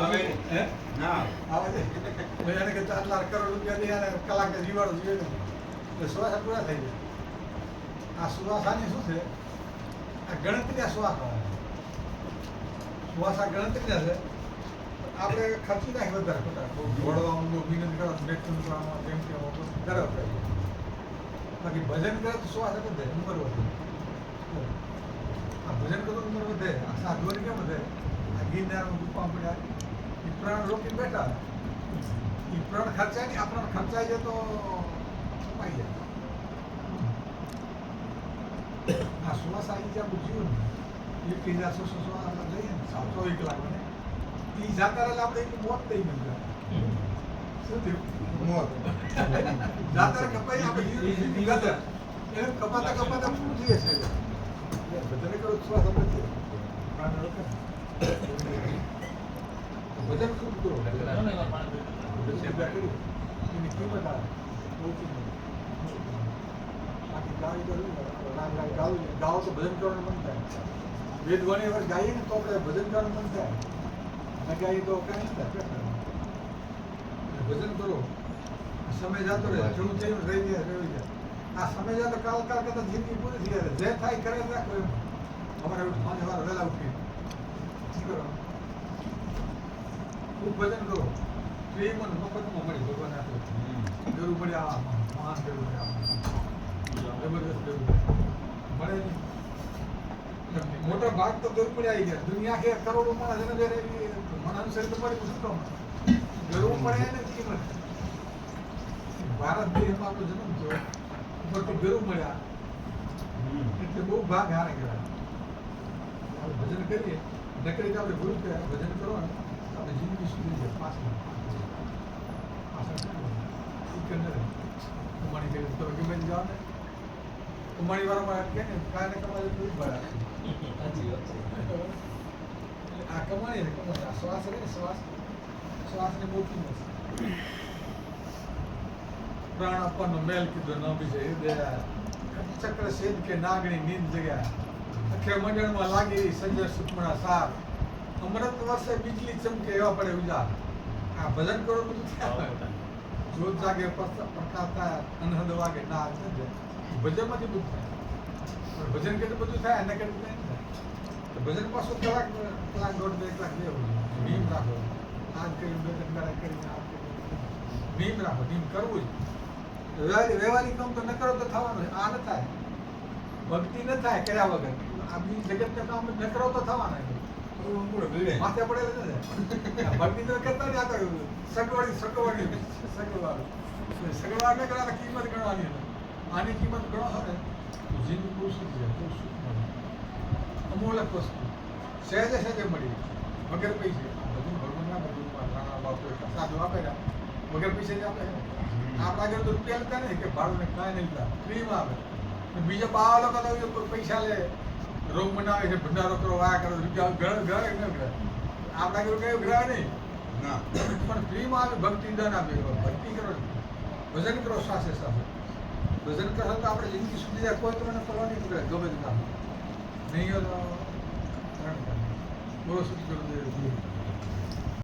આવે હે ના આવે છે બધાને કે 4 લાખ કરોડ રૂપિયા દે અને કલાકે જીવાડો જોઈએ ને એટલે શ્વાસ પૂરા થઈ જાય. આ શ્વાસાની શું છે આ ગણતરીના શ્વાસ આવે શ્વાસ આ ગણતરીના છે આપણે ખર્ચી નાખી વધારે ખોટા દોડવામાં બહુ મહેનત કરો મેક્સિમમ કરવામાં જેમ કે કરે બાકી ભજન કરે તો શ્વાસ વધે ઉંમર વધે આ ભજન કરો ઉંમર વધે આ સાધુઓની કેમ વધે આ ગિરનારમાં ગુફા પડ્યા એ પ્રાણ રોકીને બેઠા એ પ્રાણ ખર્ચાય નહીં આપણને ખર્ચાઈ જાય તો પાઈ જાય આ શ્વાસ આવી જાય આપણું જીવન 21,600 શ્વાસ લઈએ ને 24 કલાક મને એ જાતા રહેલા આપણે એની મોત થઈ ગયું શું થયું મોત જાતા કપાઈ આપણે જીવન ગાતા એમ કપાતા કપાતા પૂરું થઈ જશે બધાને કરો શ્વાસ આપણે છે પ્રાણ રોકે ભજન ખૂબ કરો એની કિંમત આવે બાકી ગાવી તો રાગ રાગ ગાવો તો ભજન કરવાનું મન થાય વેદ વાણી વાર ગાઈએ ને તો આપણે ભજન કરવાનું મન થાય ન ગાઈએ તો કાંઈ નહીં થાય ભજન કરો સમય જતો રહે જેવું થયું રહી જાય આ સમય જતો કાલ કરતા જિંદગી પૂરી થઈ જાય જે થાય કરે રાખો એમ અમારે 5 વાર વહેલા ઉઠી શું કરો ખૂબ ભજન કરો તો એ મને મફતમાં મળી ભગવાન આપ્યો જરૂર પડે આ માણસ જરૂર પડે જબરદસ્ત જરૂર મળે નહીં મોટા ભાગ તો જરૂર પડે આવી ગયા દુનિયા કે કરોડો માણસ એને જયારે માણસ શરીર તો મળી શું કામ જરૂર પડે ને કિંમત ભારત દેશમાં આપણો જન્મ થયો ઉપરથી જરૂર મળ્યા એટલે બહુ ભાગ હારે કહેવાય આપણે ભજન કરીએ નકરી તો આપણે ગુરુ કહેવાય ભજન કરો ને આપણે જિંદગી સુધી જાય પાછળ કમાણી કરી તો ગમે જાઓ ને કમાણી વાળામાં કે ને કાંઈ કમાય એટલું જ ભરાય આ કમાણી ને કમાણી આ શ્વાસ રહે ને શ્વાસને મોટી નથી પ્રાણ આપવાનો મેલ કીધો ન બીજે હૃદય ચક્ર સેદ કે નાગણી નીંદ જગ્યા અખે મંડળમાં લાગી સંજય સુખમણા સાર અમૃત વર્ષે બીજલી ચમકે એવા પડે ઉજાર આ ભજન કરો બધું થાય જોત જાગે પ્રકાશ થાય અનહદ વાગે ના ભજનમાંથી બધું થાય ભજન કે બધું થાય એને કે નહીં થાય તો ભજન પાછું કલાક 1.5 કલાક લેવું નિયમ રાખો આજ કરી 2 કલાક કરીને નિયમ રાખો નિયમ કરવું જ વ્યવહારિક કામ તો ન કરો તો થવાનું આ ન થાય ભક્તિ ન થાય કર્યા વગર આ બી જગતના કામ ન કરો તો થવાના માથે પડેલું નથી ભક્તિ તો કરતા જ આતા સગવડ ન કરા કિંમત ગણવાની આની કિંમત ગણો હોય ને તો જિંદગી બહુ સુખ છે બહુ સુખ મળે અમૂલક વસ્તુ સહેજે સહેજે મળી વગર પૈસે બધું ભગવાન ના બધું રાણા બાપુ સાધુ આપેલા વગર પૈસે જ આપે આપણા આગળ તો રૂપિયા લેતા નહીં કે ભાડું ને કાંઈ નહીં લેતા ફ્રીમાં આવે બીજા બાવા લોકો તો પૈસા લે રોગ બનાવે છે ભંડારો કરો આ કરો રૂપિયા ઘર ન ઘર આપણા આગળ કઈ ઉઘરાવે નહીં ના પણ ફ્રીમાં આવે ભક્તિ દાન આપે ભક્તિ કરો ભજન કરો શ્વાસે શ્વાસે ભજન કરો તો આપણે જિંદગી સુધી જાય કોઈ તમને કરવાની પડે ગમે તે કામ નહીં બોલો શું કરું